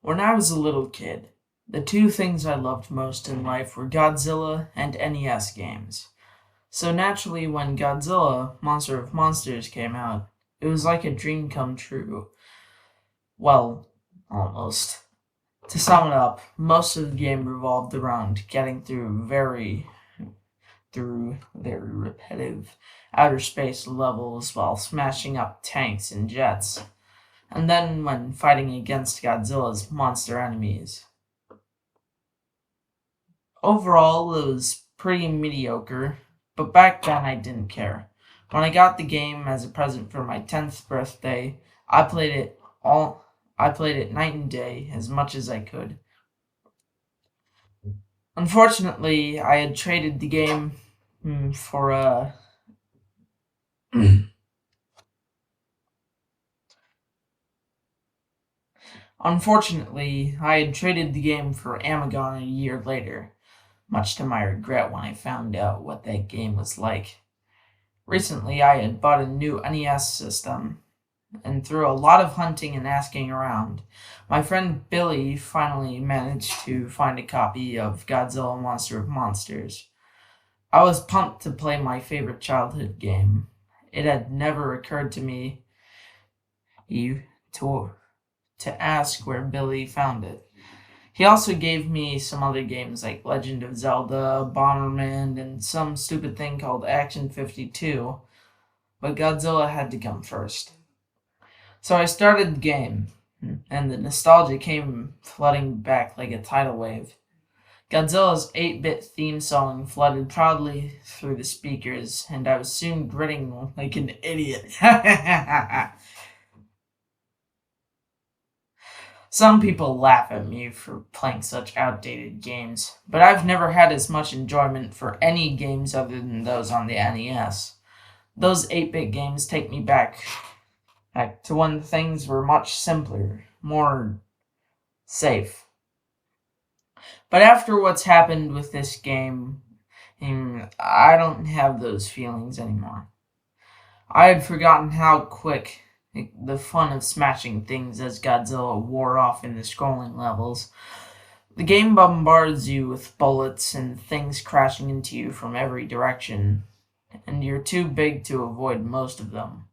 When I was a little kid, the two things I loved most in life were Godzilla and NES games. So naturally, when Godzilla Monster of Monsters came out, it was like a dream come true. Well, almost. To sum it up, most of the game revolved around getting through very repetitive outer space levels while smashing up tanks and jets, and then when fighting against Godzilla's monster enemies. Overall, it was pretty mediocre, but back then I didn't care. When I got the game as a present for my 10th birthday, I played it all I played it night and day as much as I could. Unfortunately, I had traded the game for a Unfortunately, I had traded the game for Amagon a year later, much to my regret when I found out what that game was like. Recently, I had bought a new NES system, and through a lot of hunting and asking around, my friend Billy finally managed to find a copy of Godzilla Monster of Monsters. I was pumped to play my favorite childhood game. It had never occurred to me e- to, to ask where Billy found it. He also gave me some other games like Legend of Zelda, Bomberman, and some stupid thing called Action 52, but Godzilla had to come first. So I started the game, and the nostalgia came flooding back like a tidal wave. Godzilla's 8-bit theme song flooded proudly through the speakers, and I was soon grinning like an idiot. Some people laugh at me for playing such outdated games, but I've never had as much enjoyment for any games other than those on the NES. Those 8-bit games take me back to when things were much simpler, more safe. But after what's happened with this game, I don't have those feelings anymore. I had forgotten how quick the fun of smashing things as Godzilla wore off in the scrolling levels. The game bombards you with bullets and things crashing into you from every direction, and you're too big to avoid most of them.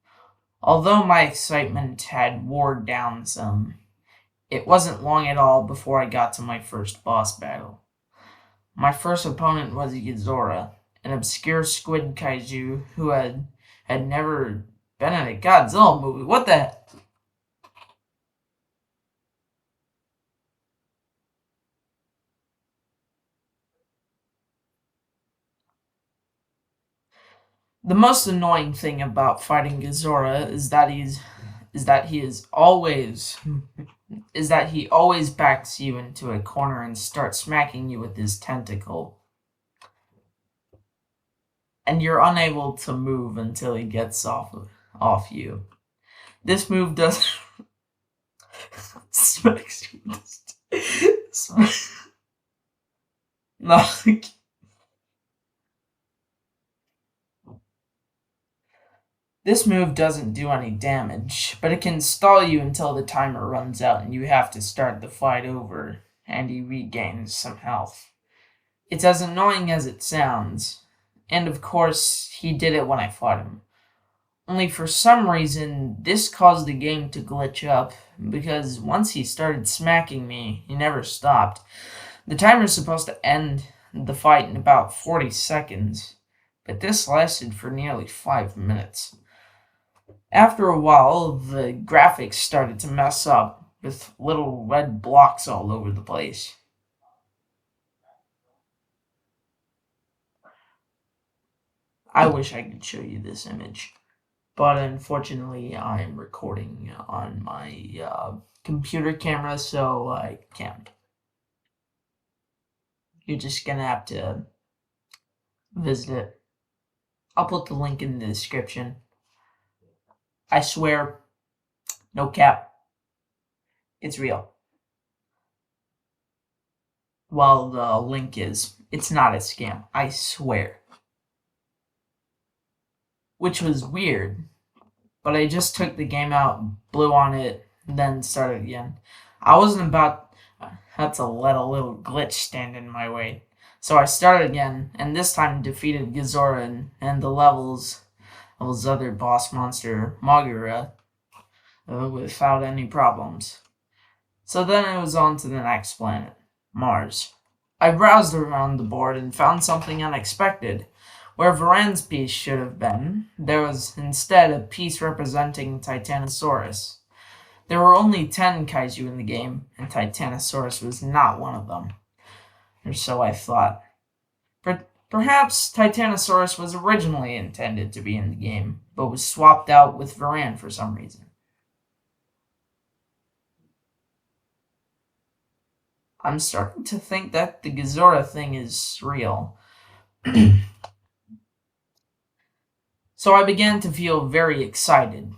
Although my excitement had worn down some, it wasn't long at all before I got to my first boss battle. My first opponent was Yuzora, an obscure squid kaiju who had never been in a Godzilla movie. What the heck? The most annoying thing about fighting Yuzora is that he always backs you into a corner and starts smacking you with his tentacle, and you're unable to move until he gets off you. This move does smacks you. No, this move doesn't do any damage, but it can stall you until the timer runs out and you have to start the fight over, and he regains some health. It's as annoying as it sounds, and of course, he did it when I fought him. Only for some reason, this caused the game to glitch up, because once he started smacking me, he never stopped. The timer's supposed to end the fight in about 40 seconds, but this lasted for nearly 5 minutes. After a while, the graphics started to mess up, with little red blocks all over the place. I wish I could show you this image, but unfortunately, I'm recording on my computer camera, so I can't. You're just gonna have to visit it. I'll put the link in the description. I swear, no cap, it's real. Well, the link is, it's not a scam, I swear. Which was weird, but I just took the game out, blew on it, then started again. I wasn't about to let a little glitch stand in my way. So I started again, and this time defeated Gazora and the level's other boss monster, Magura, without any problems. So then it was on to the next planet, Mars. I browsed around the board and found something unexpected. Where Varan's piece should have been, there was instead a piece representing Titanosaurus. There were only 10 kaiju in the game, and Titanosaurus was not one of them. Or so I thought. Perhaps Titanosaurus was originally intended to be in the game, but was swapped out with Varan for some reason. I'm starting to think that the Gazora thing is real. So I began to feel very excited.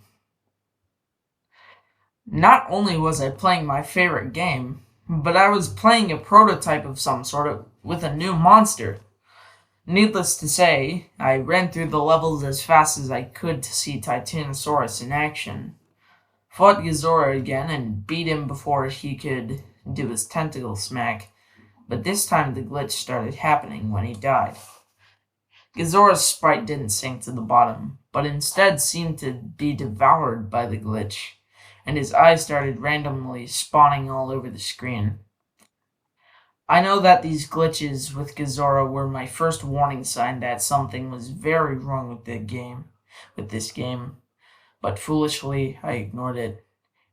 Not only was I playing my favorite game, but I was playing a prototype of some sort with a new monster. Needless to say, I ran through the levels as fast as I could to see Titanosaurus in action. Fought Gazora again and beat him before he could do his tentacle smack, but this time the glitch started happening when he died. Gazora's sprite didn't sink to the bottom, but instead seemed to be devoured by the glitch, and his eyes started randomly spawning all over the screen. I know that these glitches with Gazora were my first warning sign that something was very wrong with this game, but foolishly I ignored it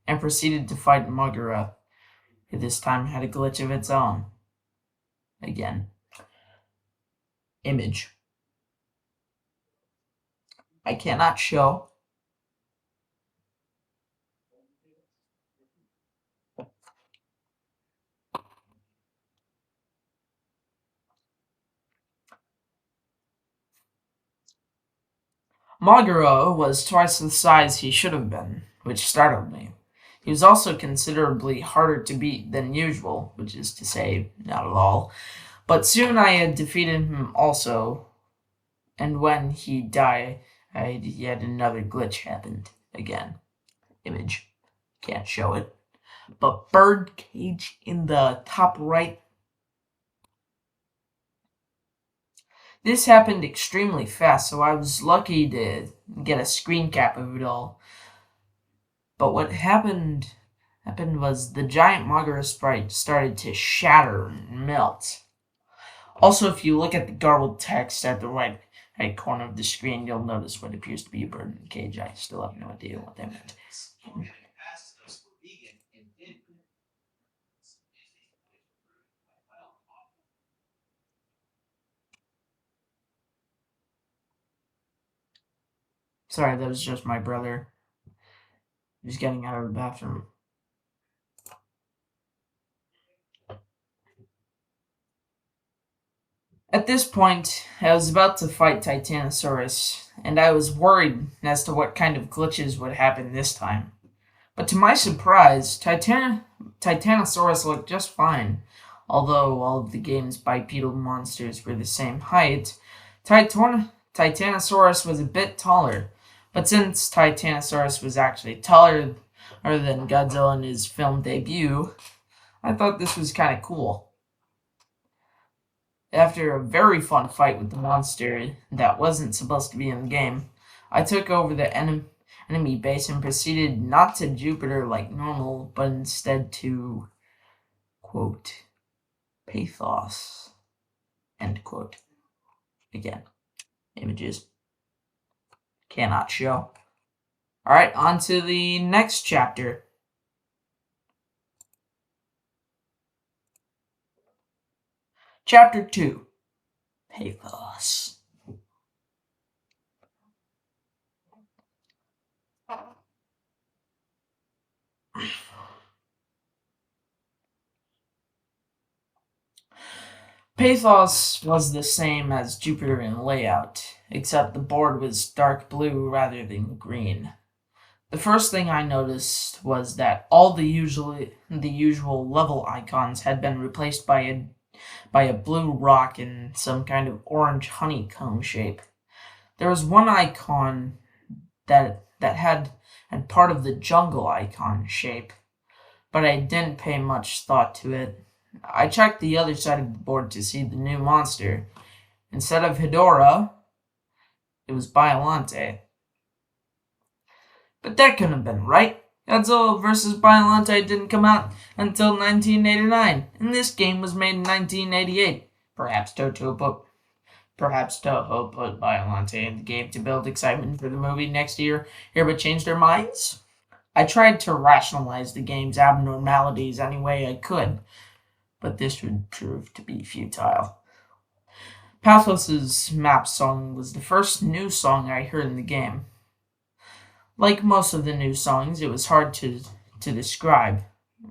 and proceeded to fight Magura, who this time had a glitch of its own. Again. Image. I cannot show. Magura was twice the size he should have been, which startled me. He was also considerably harder to beat than usual, which is to say, not at all. But soon I had defeated him also, and when he died, yet another glitch happened again. Image. Can't show it. But bird cage in the top right. This happened extremely fast, so I was lucky to get a screen cap of it all. But what happened was the giant Magura sprite started to shatter and melt. Also, if you look at the garbled text at the right corner of the screen, you'll notice what appears to be a bird in a cage. I still have no idea what that meant. Sorry, that was just my brother. He's getting out of the bathroom. At this point, I was about to fight Titanosaurus, and I was worried as to what kind of glitches would happen this time. But to my surprise, Titanosaurus looked just fine. Although all of the game's bipedal monsters were the same height, Titanosaurus was a bit taller. But since Titanosaurus was actually taller than Godzilla in his film debut, I thought this was kind of cool. After a very fun fight with the monster that wasn't supposed to be in the game, I took over the enemy base and proceeded not to Jupiter like normal, but instead to, quote, Pathos, end quote. Again, images. Cannot show. Alright, on to the next chapter. Chapter 2. Pathos. Pathos was the same as Jupiter in layout, except the board was dark blue rather than green. The first thing I noticed was that all the usual level icons had been replaced by a blue rock in some kind of orange honeycomb shape. There was one icon that had part of the jungle icon shape, but I didn't pay much thought to it. I checked the other side of the board to see the new monster. Instead of Hedora, it was Biolante. But that couldn't have been right. Godzilla vs. Biolante didn't come out until 1989, and this game was made in 1988. Perhaps Toho put Biolante in the game to build excitement for the movie next year, but changed their minds? I tried to rationalize the game's abnormalities any way I could, but this would prove to be futile. Pathos's map song was the first new song I heard in the game. Like most of the new songs, it was hard to describe.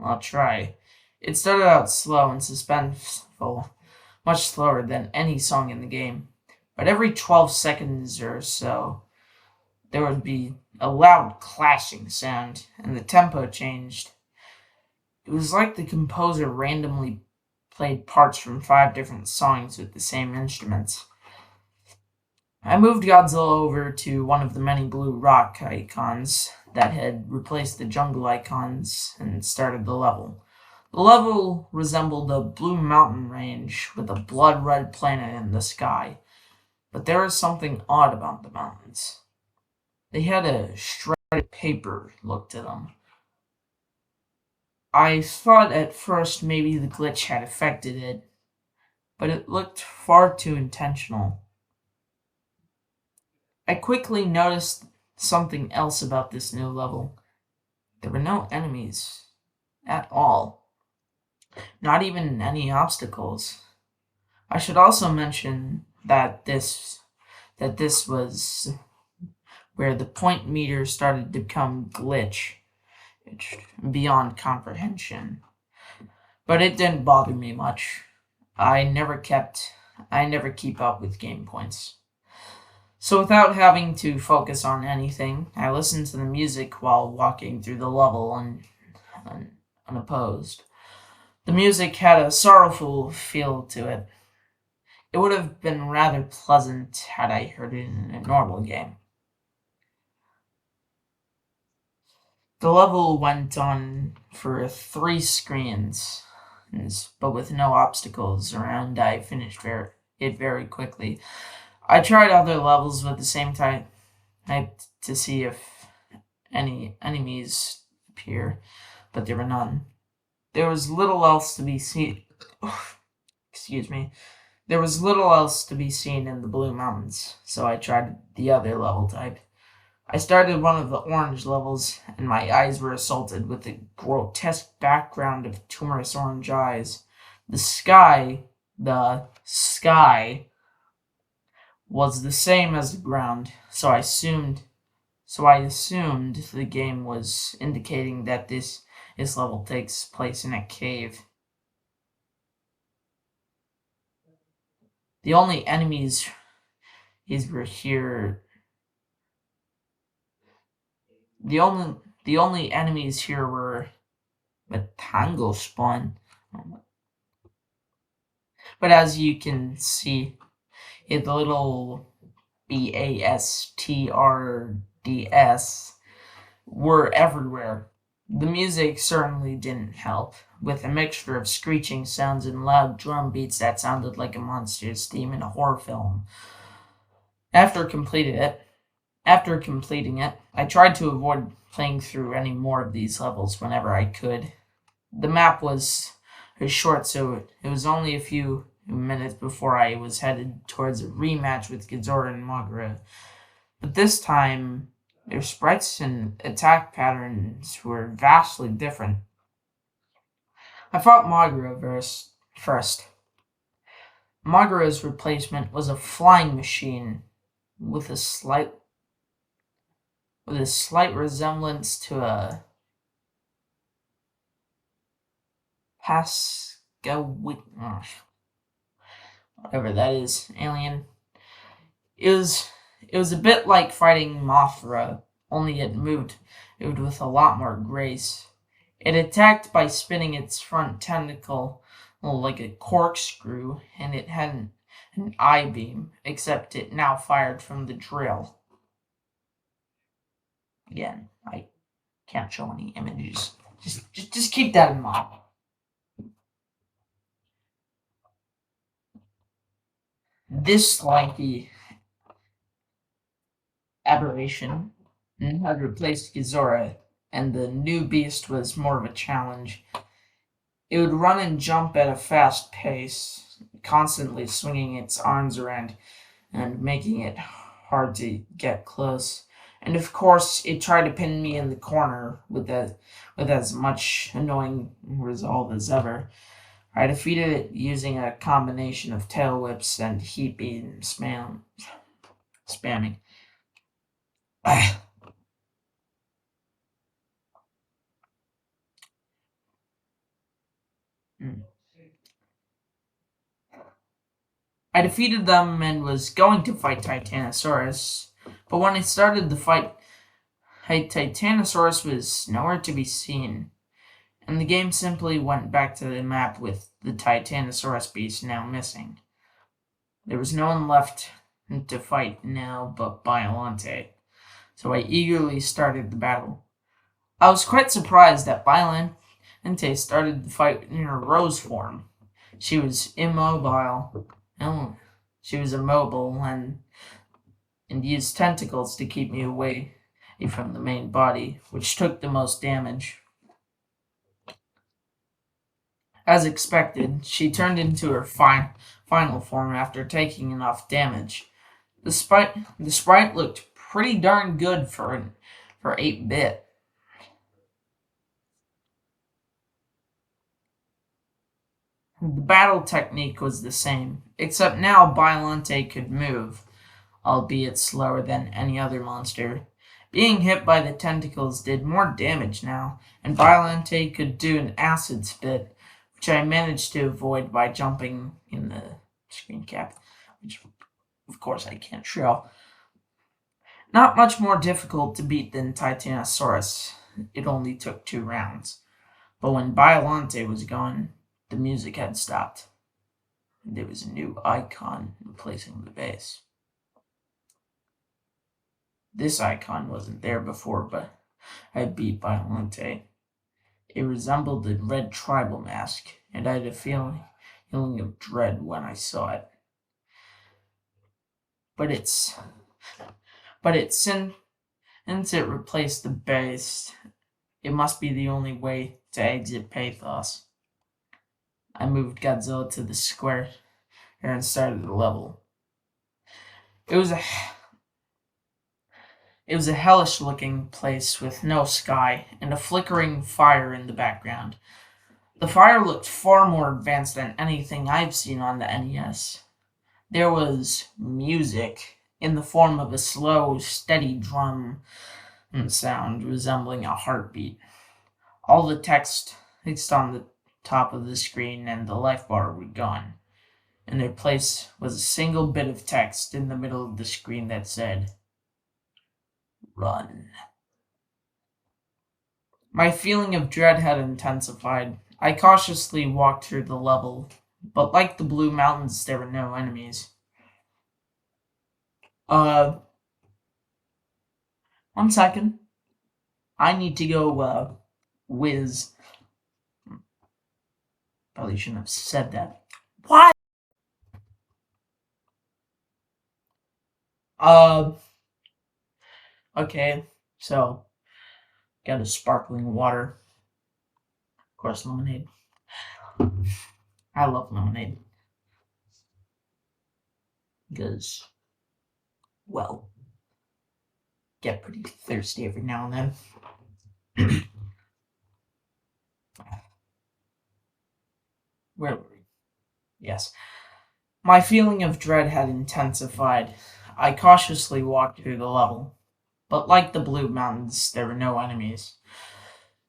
I'll try. It started out slow and suspenseful, much slower than any song in the game. But every 12 seconds or so, there would be a loud clashing sound, and the tempo changed. It was like the composer randomly played parts from 5 different songs with the same instruments. I moved Godzilla over to one of the many blue rock icons that had replaced the jungle icons and started the level. The level resembled a blue mountain range with a blood-red planet in the sky, but there was something odd about the mountains. They had a shredded paper look to them. I thought at first maybe the glitch had affected it, but it looked far too intentional. I quickly noticed something else about this new level. There were no enemies at all. Not even any obstacles. I should also mention that this was where the point meter started to become glitch. It's beyond comprehension. But it didn't bother me much. I never keep up with game points. So without having to focus on anything, I listened to the music while walking through the level unopposed. The music had a sorrowful feel to it. It would have been rather pleasant had I heard it in a normal game. The level went on for 3 screens, but with no obstacles around, I finished it very quickly. I tried other levels with the same type to see if any enemies appear, but there were none. There was little else to be seen. Excuse me. There was little else to be seen in the Blue Mountains, so I tried the other level type. I started one of the orange levels, and my eyes were assaulted with a grotesque background of tumorous orange eyes. The sky was the same as the ground, so I assumed the game was indicating that this level takes place in a cave. The only enemies were here. The only enemies here were a tangle spawn. But as you can see, the little BASTRDS were everywhere. The music certainly didn't help, with a mixture of screeching sounds and loud drum beats that sounded like a monster's theme in a horror film. After completing it, I tried to avoid playing through any more of these levels whenever I could. The map was short, so it was only a few minutes before I was headed towards a rematch with Godzilla and Mogra. But this time, their sprites and attack patterns were vastly different. I fought Mogra first. Mogra's replacement was a flying machine with a slight resemblance to a whatever that is, alien. It was a bit like fighting Mothra, only it moved with a lot more grace. It attacked by spinning its front tentacle like a corkscrew, and it had an eye beam, except it now fired from the drill. Again, I can't show any images, Just keep that in mind. This lanky aberration had replaced Gizora, and the new beast was more of a challenge. It would run and jump at a fast pace, constantly swinging its arms around and making it hard to get close. And of course, it tried to pin me in the corner with as much annoying resolve as ever. I defeated it using a combination of tail whips and heat beam spamming. I defeated them and was going to fight Titanosaurus, but when I started the fight, Titanosaurus was nowhere to be seen, and the game simply went back to the map with the Titanosaurus beast now missing. There was no one left to fight now but Biolante, so I eagerly started the battle. I was quite surprised that Biolante started the fight in her rose form. She was immobile. Oh, she was immobile and used tentacles to keep me away from the main body, which took the most damage. As expected, she turned into her final form after taking enough damage. The sprite looked pretty darn good for 8-bit. The battle technique was the same, except now Biolante could move, albeit slower than any other monster. Being hit by the tentacles did more damage now, and Biolante could do an acid spit, which I managed to avoid by jumping in the screen cap, which of course I can't show. Not much more difficult to beat than Titanosaurus. It only took 2 rounds. But when Biolante was gone, the music had stopped. And there was a new icon replacing the base. This icon wasn't there before, but I beat Biolante. It resembled the red tribal mask, and I had a feeling of dread when I saw it. But since it replaced the base, it must be the only way to exit Pathos. I moved Godzilla to the square and started the level. It was a hellish looking place with no sky and a flickering fire in the background. The fire looked far more advanced than anything I've seen on the NES. There was music in the form of a slow, steady drum sound resembling a heartbeat. All the text on the top of the screen and the life bar were gone. In their place was a single bit of text in the middle of the screen that said, "Run." My feeling of dread had intensified. I cautiously walked through the level, but like the Blue Mountains, there were no enemies. 1 second. I need to go, whiz. Probably shouldn't have said that. What? Okay, so, got a sparkling water. Of course, lemonade. I love lemonade. Because, well, get pretty thirsty every now and then. Where were we? Yes. My feeling of dread had intensified. I cautiously walked through the level, but like the Blue Mountains, there were no enemies.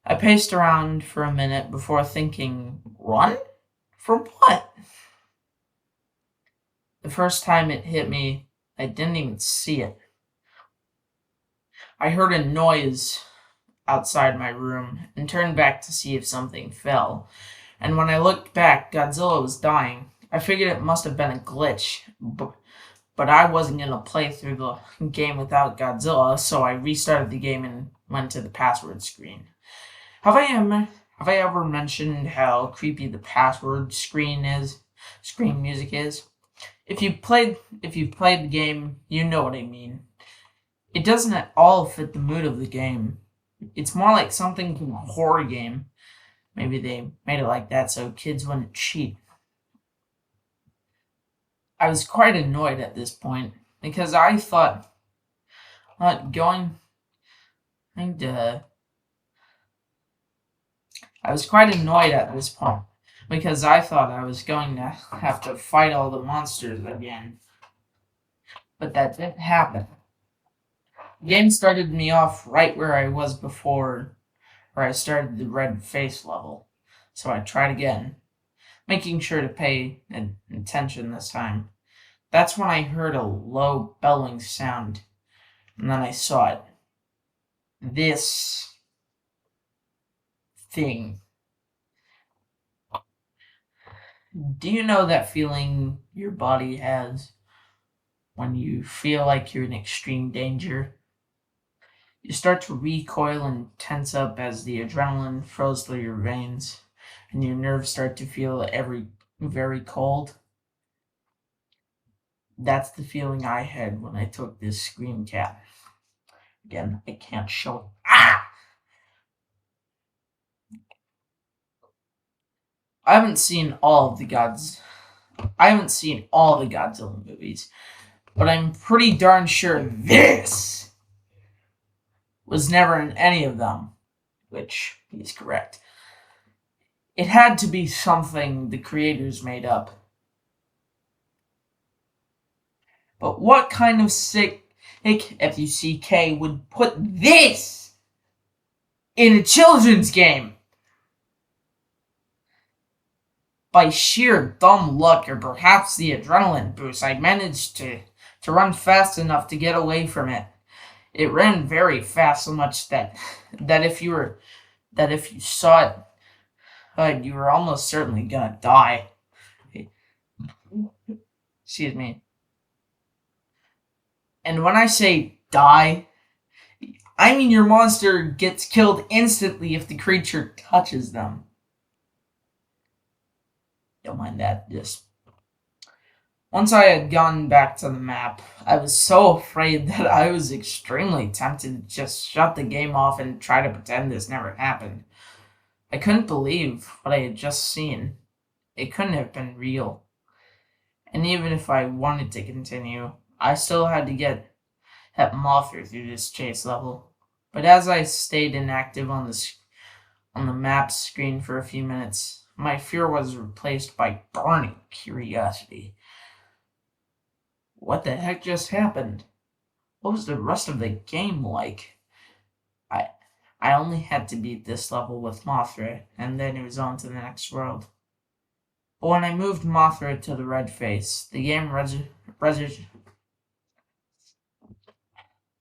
I paced around for a minute before thinking, run? From what? The first time it hit me, I didn't even see it. I heard a noise outside my room and turned back to see if something fell. And when I looked back, Godzilla was dying. I figured it must have been a glitch, but I wasn't going to play through the game without Godzilla, so I restarted the game and went to the password screen. have I ever mentioned how creepy the password screen music is? If you've played the game, you know what I mean. It doesn't at all fit the mood of the game. It's more like something from a horror game. Maybe they made it like that so kids wouldn't cheat. I was quite annoyed at this point because I thought going and I was quite annoyed at this point because I thought I was going to have to fight all the monsters again, but that didn't happen. The game started me off right where I was before, where I started the red face level. So I tried again, making sure to pay attention this time. That's when I heard a low bellowing sound, and then I saw it. This thing. Do you know that feeling your body has when you feel like you're in extreme danger? You start to recoil and tense up as the adrenaline flows through your veins, and your nerves start to feel very cold. That's the feeling I had when I took this scream cap. Again, I can't show it. Ah! I haven't seen all of the gods. I haven't seen all the Godzilla movies, but I'm pretty darn sure this was never in any of them, which is correct. It had to be something the creators made up. But what kind of sick FUCK would put this in a children's game? By sheer dumb luck or perhaps the adrenaline boost, I managed to run fast enough to get away from it. It ran very fast, so much that if you saw it, you were almost certainly gonna die. Excuse me. And when I say die, I mean your monster gets killed instantly if the creature touches them. Don't mind that. Just once I had gone back to the map, I was so afraid that I was extremely tempted to just shut the game off and try to pretend this never happened. I couldn't believe what I had just seen. It couldn't have been real. And even if I wanted to continue, I still had to get Mothra through this chase level. But as I stayed inactive on the map screen for a few minutes, my fear was replaced by burning curiosity. What the heck just happened? What was the rest of the game like? I I only had to beat this level with Mothra, and then it was on to the next world. But when I moved Mothra to the red face, the game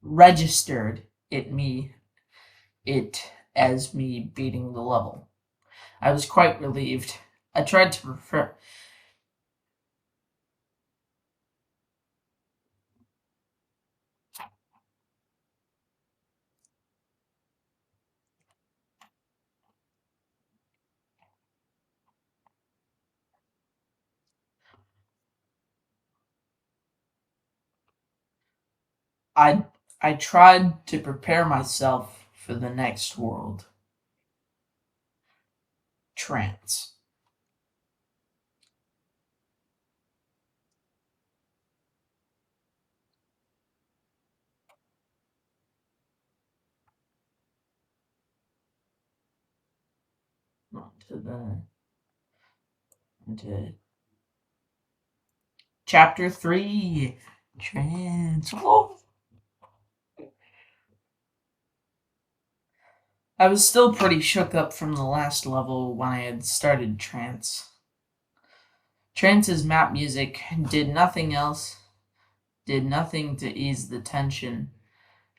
registered it as me beating the level. I was quite relieved. I tried to refer. I I tried to prepare myself for the next world. Trance. On to the into chapter 3. Trance. Whoa. I was still pretty shook up from the last level when I had started Trance. Trance's map music did nothing to ease the tension.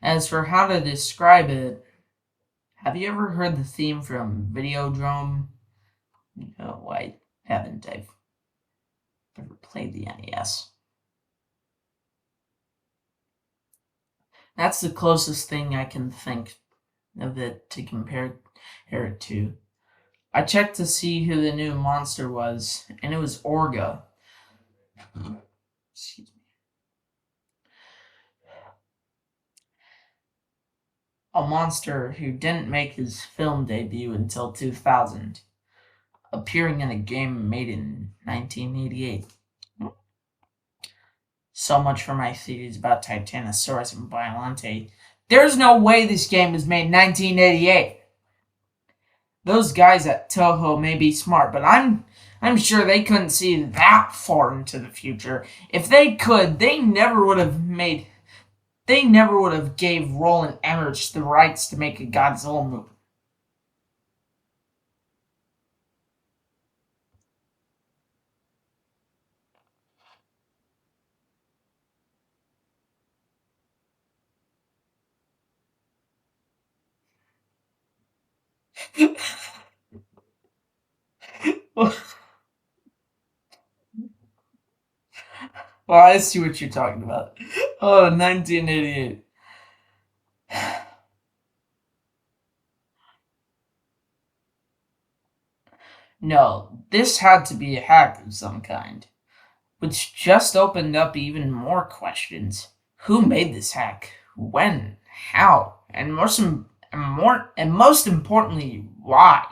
As for how to describe it, have you ever heard the theme from Videodrome? No, I haven't. I've never played the NES. That's the closest thing I can think of it to compare Eric 2. I checked to see who the new monster was, and it was Orga. Excuse me. A monster who didn't make his film debut until 2000, appearing in a game made in 1988. So much for my theories about Titanosaurus and Biollante. There's no way this game was made in 1988. Those guys at Toho may be smart, but I'm sure they couldn't see that far into the future. If they could, they never would have gave Roland Emmerich the rights to make a Godzilla movie. Well, I see what you're talking about. Oh, 1988. No, this had to be a hack of some kind, which just opened up even more questions. Who made this hack? When? How? And most importantly, why?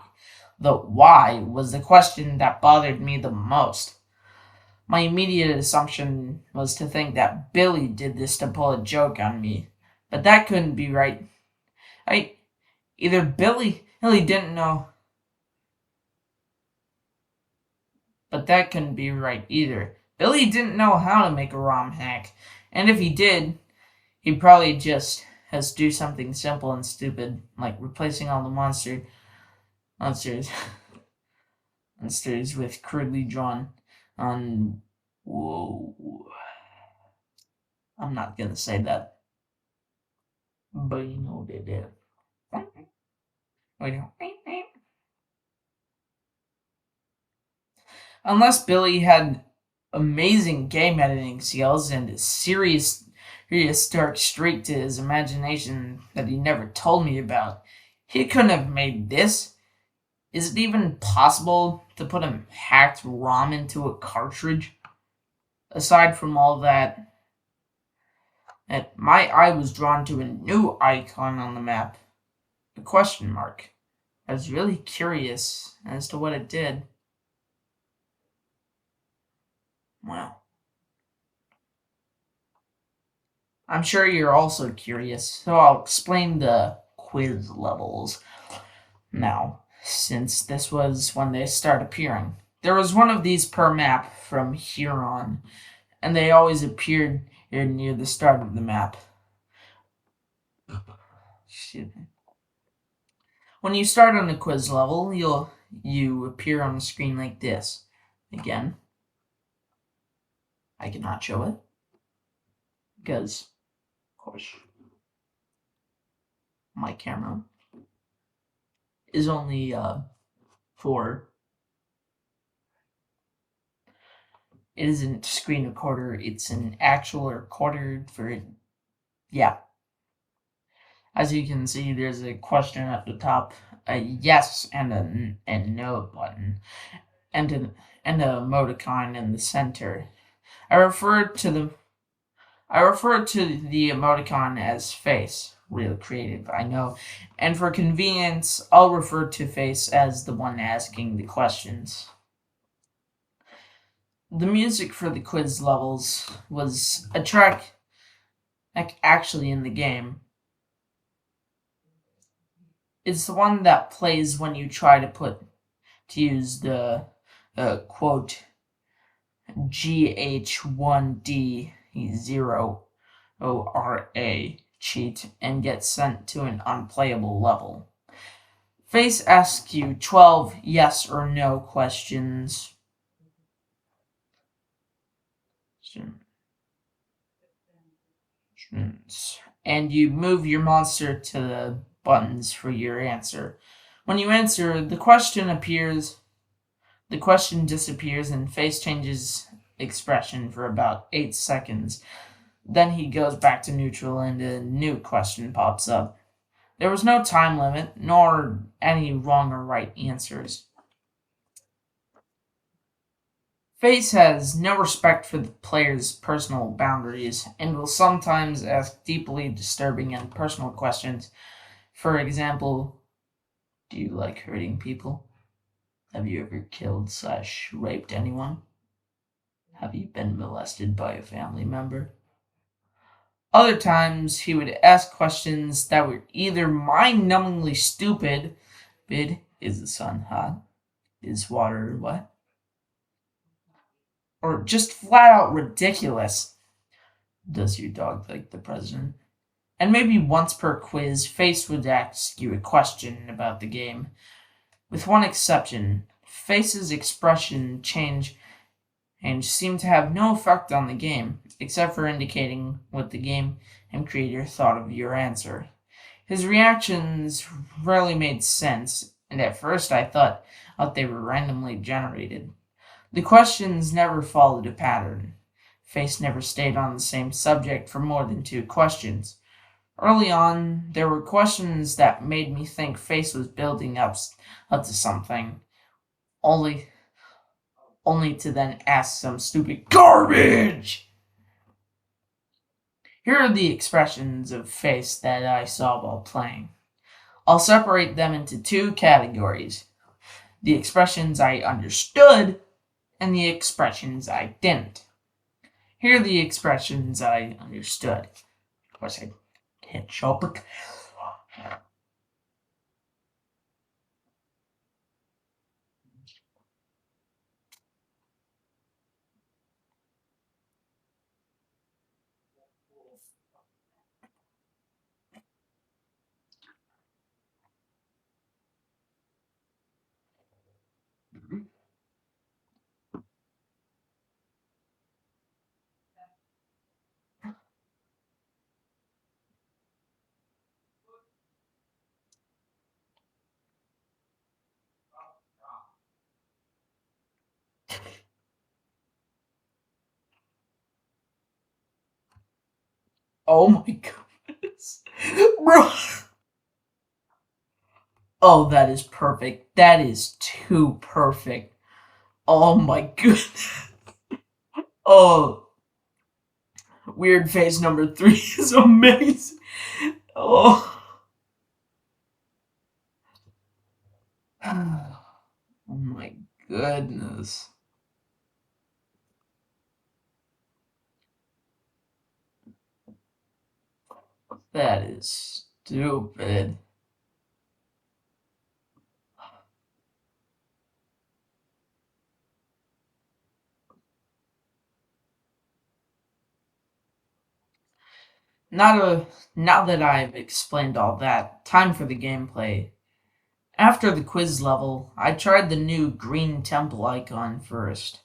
The why was the question that bothered me the most. My immediate assumption was to think that Billy did this to pull a joke on me, but that couldn't be right. Either Billy didn't know, but that couldn't be right either. Billy didn't know how to make a ROM hack, and if he did, he'd probably just has to do something simple and stupid, like replacing all the monsters with crudely drawn on. Whoa. I'm not gonna say that. But you know they did. Wait. Unless Billy had amazing game editing skills and a serious dark streak to his imagination that he never told me about, he couldn't have made this. Is it even possible to put a hacked ROM into a cartridge? Aside from all that, my eye was drawn to a new icon on the map, a question mark. I was really curious as to what it did. Well, I'm sure you're also curious, so I'll explain the quiz levels now, since this was when they start appearing. There was one of these per map from here on, and they always appeared near the start of the map. Excuse me. When you start on the quiz level, you appear on the screen like this. Again, I cannot show it because, of course, my camera is only for. It isn't screen recorder. It's an actual recorder for it. Yeah. As you can see, there's a question at the top, a yes and a no button, and an emoticon in the center. I refer to the emoticon as face. Real creative, I know. And for convenience, I'll refer to face as the one asking the questions. The music for the quiz levels was a track actually in the game. It's the one that plays when you try to use the quote GH1D0ORA cheat and get sent to an unplayable level. Face asks you 12 yes or no questions. And you move your monster to the buttons for your answer. When you answer, the question disappears and face changes expression for about 8 seconds. Then he goes back to neutral and a new question pops up. There was no time limit, nor any wrong or right answers. Face has no respect for the player's personal boundaries and will sometimes ask deeply disturbing and personal questions. For example, do you like hurting people? Have you ever killed/raped anyone? Have you been molested by a family member? Other times, he would ask questions that were either mind numbingly stupid, bid, is the sun hot? Is water wet? Or just flat out ridiculous. Does your dog like the president? And maybe once per quiz, Face would ask you a question about the game. With one exception, Face's expression change and seemed to have no effect on the game, except for indicating what the game and creator thought of your answer. His reactions rarely made sense, and at first I thought they were randomly generated. The questions never followed a pattern. Face never stayed on the same subject for more than 2 questions. Early on, there were questions that made me think Face was building up to something, only to then ask some stupid garbage. Here are the expressions of Face that I saw while playing. I'll separate them into 2 categories: the expressions I understood and the expressions I didn't. Here are the expressions I understood. Of course, I can't show it. Oh my goodness. Bro. Oh, that is perfect. That is too perfect. Oh my goodness. Oh, weird face number 3 is amazing. Oh. Oh my goodness. That is stupid. Now that I've explained all that, time for the gameplay. After the quiz level, I tried the new green temple icon first.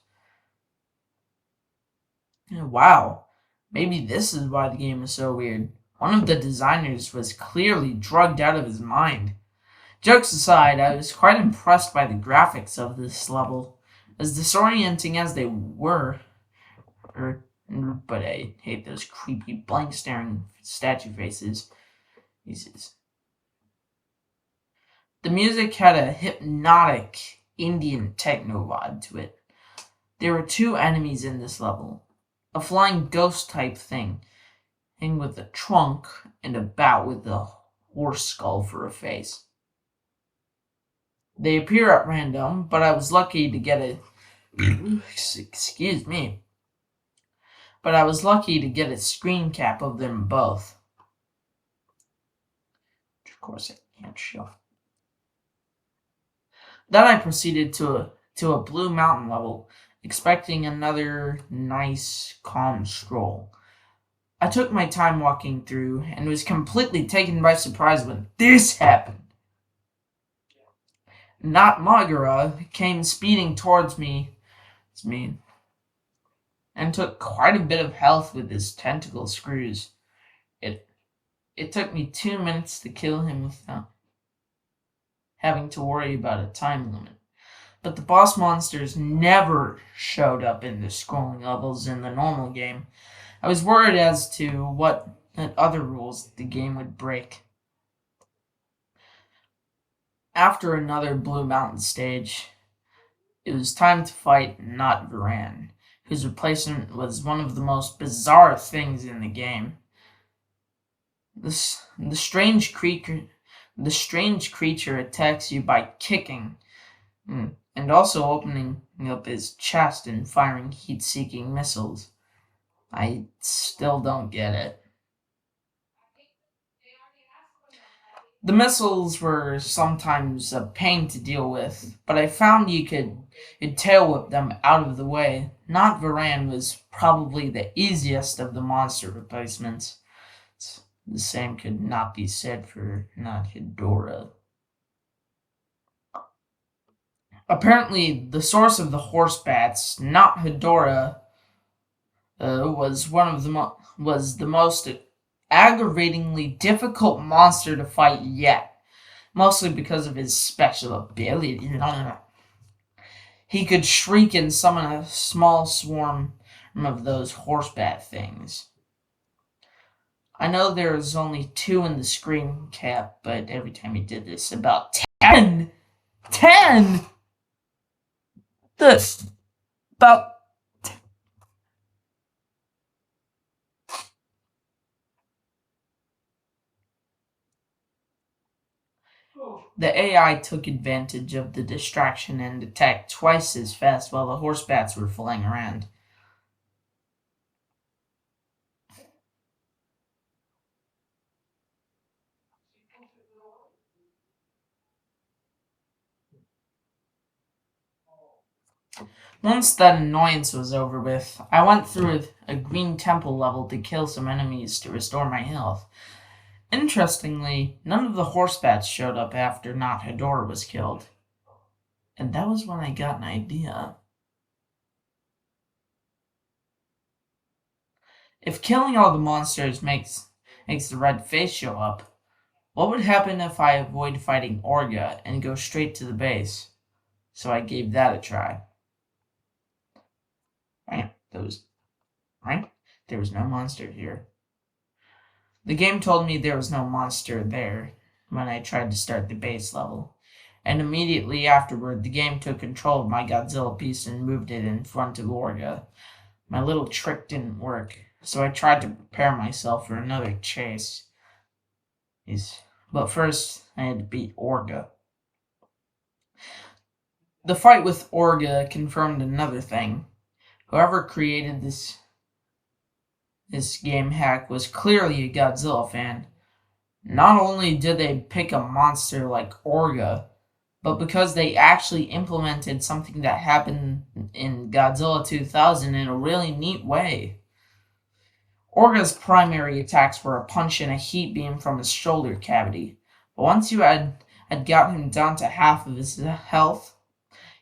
Wow, maybe this is why the game is so weird. One of the designers was clearly drugged out of his mind. Jokes aside, I was quite impressed by the graphics of this level. As disorienting as they were, but I hate those creepy blank staring statue faces. Jesus. The music had a hypnotic Indian techno vibe to it. There were 2 enemies in this level. A flying ghost type thing with a trunk and a bat with a horse skull for a face. They appear at random, but I was lucky to get a excuse me. But I was lucky to get a screen cap of them both. Which of course I can't show. Then I proceeded to a blue mountain level, expecting another nice, calm stroll. I took my time walking through and was completely taken by surprise when this happened. Not Magara came speeding towards me, and took quite a bit of health with his tentacle screws. It took me 2 minutes to kill him without having to worry about a time limit. But the boss monsters never showed up in the scrolling levels in the normal game. I was worried as to what other rules the game would break. After another Blue Mountain stage, it was time to fight Not Varan, whose replacement was one of the most bizarre things in the game. This the strange creature attacks you by kicking, and also opening up his chest and firing heat-seeking missiles. I still don't get it. The missiles were sometimes a pain to deal with, but I found you'd tail whip them out of the way. Not Varan was probably the easiest of the monster replacements. The same could not be said for Not Hedora. Apparently, the source of the horse bats, Not Hedora, was the most aggravatingly difficult monster to fight yet, mostly because of his special ability. He could shriek and summon a small swarm of those horse bat things. I know there's only two in the screen cap, but every time he did this, about 10! 10! This. About. The AI took advantage of the distraction and attacked twice as fast while the horse bats were flying around. Once that annoyance was over with, I went through a green temple level to kill some enemies to restore my health. Interestingly, none of the horse bats showed up after Not Hedora was killed. And that was when I got an idea. If killing all the monsters makes the red face show up, what would happen if I avoid fighting Orga and go straight to the base? So I gave that a try. Right? There was no monster here. The game told me there was no monster there when I tried to start the base level. And immediately afterward, the game took control of my Godzilla piece and moved it in front of Orga. My little trick didn't work, so I tried to prepare myself for another chase. But first, I had to beat Orga. The fight with Orga confirmed another thing. Whoever created this game hack was clearly a Godzilla fan. Not only did they pick a monster like Orga, but because they actually implemented something that happened in Godzilla 2000 in a really neat way. Orga's primary attacks were a punch and a heat beam from his shoulder cavity, but once you had got him down to half of his health,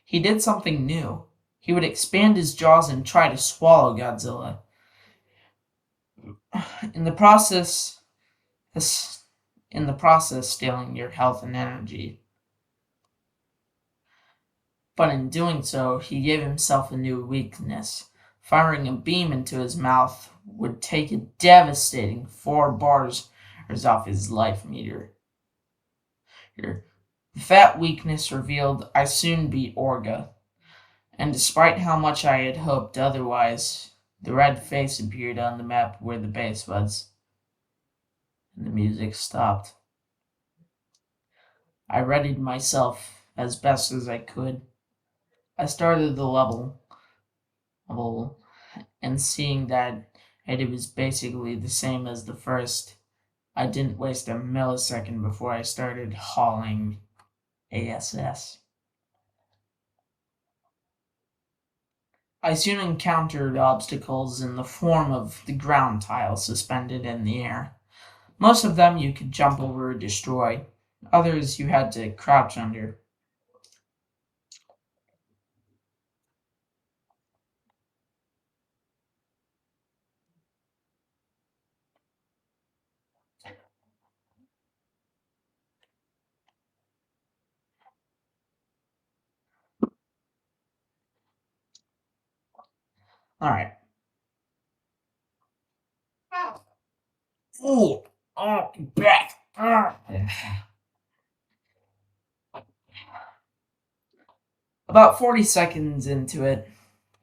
he did something new. He would expand his jaws and try to swallow Godzilla. In the process, stealing your health and energy. But in doing so, he gave himself a new weakness. Firing a beam into his mouth would take a devastating 4 bars off his life meter. The fat weakness revealed I soon beat Orga, and despite how much I had hoped otherwise, the red face appeared on the map where the base was, and the music stopped. I readied myself as best as I could. I started the level, and seeing that it was basically the same as the first, I didn't waste a millisecond before I started hauling ASS. I soon encountered obstacles in the form of the ground tiles suspended in the air. Most of them you could jump over or destroy. Others you had to crouch under. Alright. Ooh! Oh, back! About 40 seconds into it,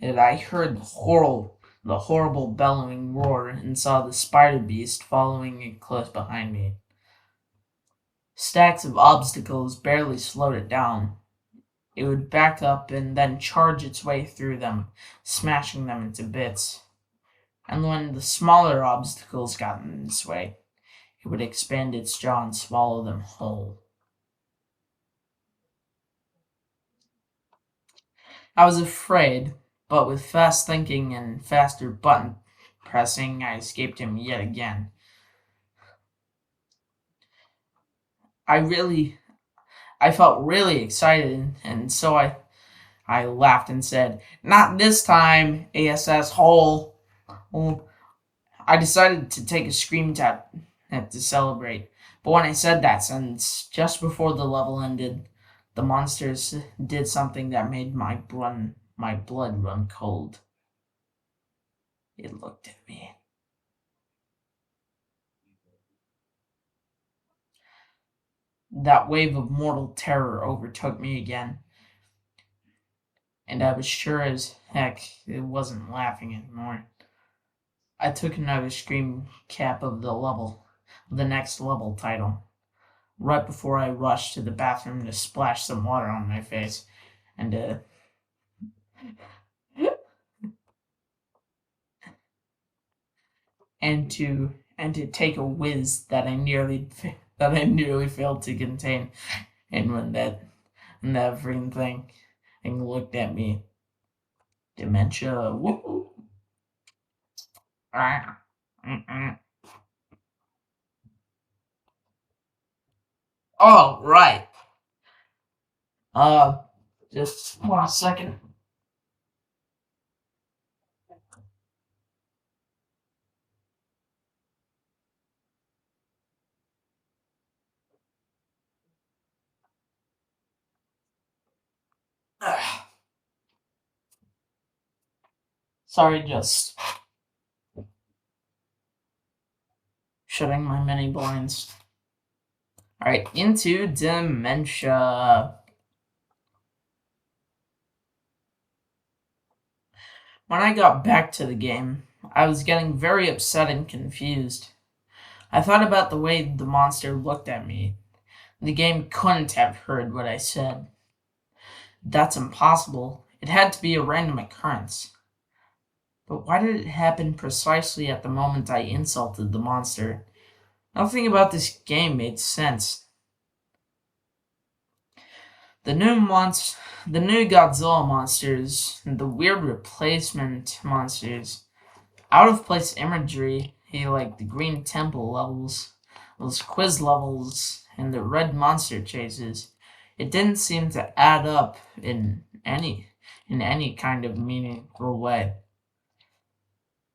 I heard the horrible bellowing roar and saw the spider beast following it close behind me. Stacks of obstacles barely slowed it down. It would back up and then charge its way through them, smashing them into bits. And when the smaller obstacles got in its way, it would expand its jaw and swallow them whole. I was afraid, but with fast thinking and faster button pressing, I escaped him yet again. I really, I felt really excited, and so I laughed and said, "Not this time, ASS hole." Well, I decided to take a scream tap to celebrate, but when I said that sentence, just before the level ended, the monsters did something that made my blood run cold. It looked at me. That wave of mortal terror overtook me again, and I was sure as heck it wasn't laughing anymore. I took another scream cap of the next level title, right before I rushed to the bathroom to splash some water on my face and and to take a whiz that I nearly failed to contain. And when that freaking thing looked at me, dementia. Woo. Ah. Mm-mm. All right. Uh, just 1 second. Ah. Sorry, just shutting my many blinds. All right, into dementia. When I got back to the game, I was getting very upset and confused. I thought about the way the monster looked at me. The game couldn't have heard what I said. That's impossible. It had to be a random occurrence. But why did it happen precisely at the moment I insulted the monster? Nothing about this game made sense. The the new Godzilla monsters, the weird replacement monsters, out of place imagery, like the green temple levels, those quiz levels, and the red monster chases. It didn't seem to add up in any kind of meaningful way.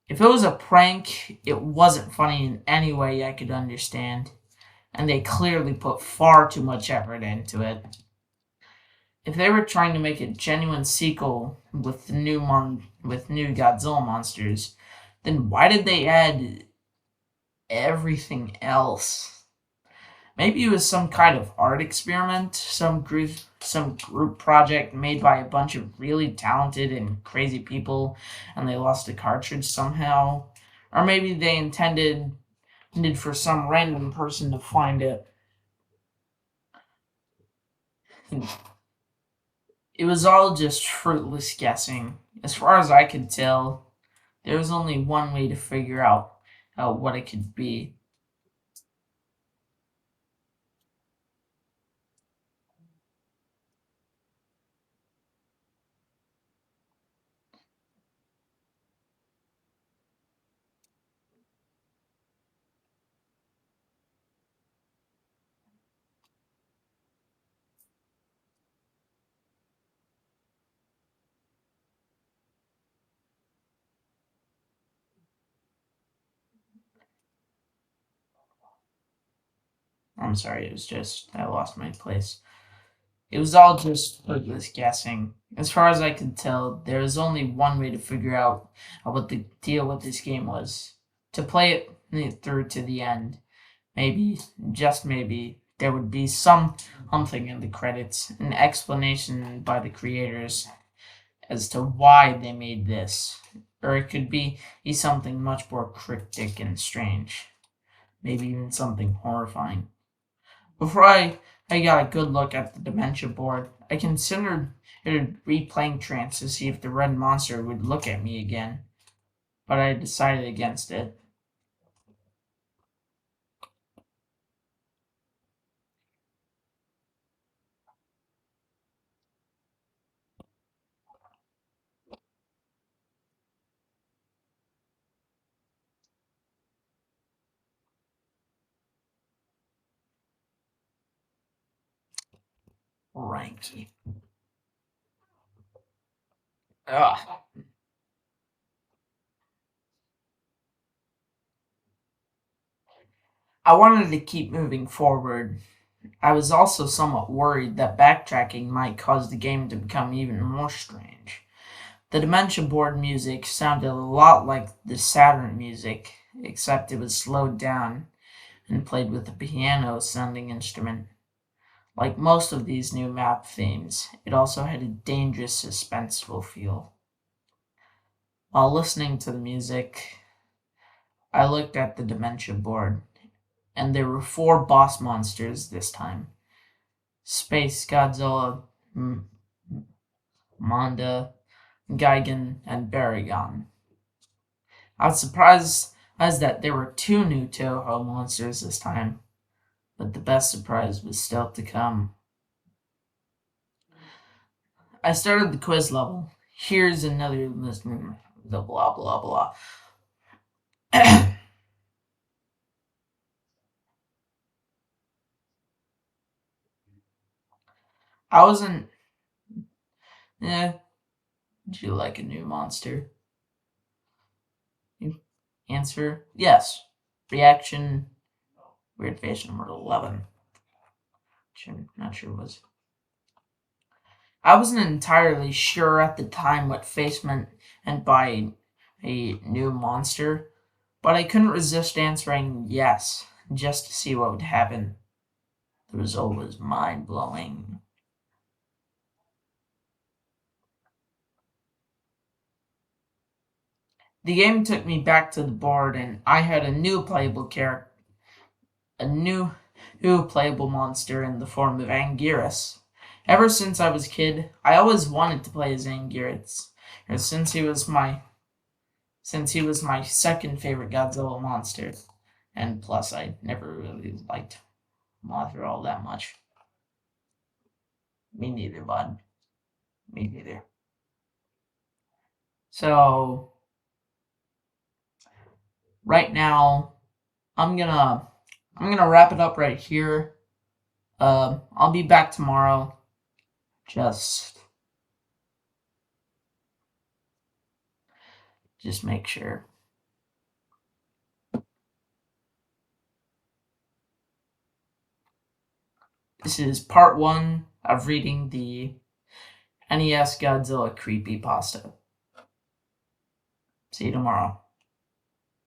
If it was a prank, it wasn't funny in any way I could understand, and they clearly put far too much effort into it. If they were trying to make a genuine sequel with new Godzilla monsters, then why did they add everything else? Maybe it was some kind of art experiment, some group project made by a bunch of really talented and crazy people, and they lost a cartridge somehow. Or maybe they intended for some random person to find it. It was all just fruitless guessing. As far as I could tell, there was only one way to figure out what it could be. I'm sorry, it was just I lost my place. It was all just fruitless guessing. As far as I could tell, there was only one way to figure out what the deal with this game was. To play it through to the end. Maybe, just maybe, there would be something in the credits, an explanation by the creators as to why they made this. Or it could be something much more cryptic and strange. Maybe even something horrifying. Before I got a good look at the dementia board, I considered replaying Trance to see if the red monster would look at me again, but I decided against it. Ranky. Ugh. I wanted to keep moving forward. I was also somewhat worried that backtracking might cause the game to become even more strange. The Dementia board music sounded a lot like the Saturn music, except it was slowed down and played with a piano sounding instrument. Like most of these new map themes, it also had a dangerous, suspenseful feel. While listening to the music, I looked at the Dementia board, and there were 4 boss monsters this time: Space Godzilla, Manda, Gigan, and Baragon. I was surprised as that there were 2 new Toho monsters this time, but the best surprise was still to come. I started the quiz level. Here's another list. The blah blah blah. I wasn't. Eh, would you like a new monster? Answer: yes. Reaction: weird face number 11. Which I'm not sure was. I wasn't entirely sure at the time what face meant by a new monster, but I couldn't resist answering yes, just to see what would happen. The result was mind blowing. The game took me back to the board, and I had a new playable character, a new playable monster in the form of Anguirus. Ever since I was a kid, I always wanted to play as Anguirus, since he was my second favorite Godzilla monster, and plus I never really liked Mothra all that much. Me neither, bud. Me neither. So right now, I'm gonna wrap it up right here. I'll be back tomorrow. Just make sure. This is part 1 of reading the NES Godzilla Creepypasta. See you tomorrow.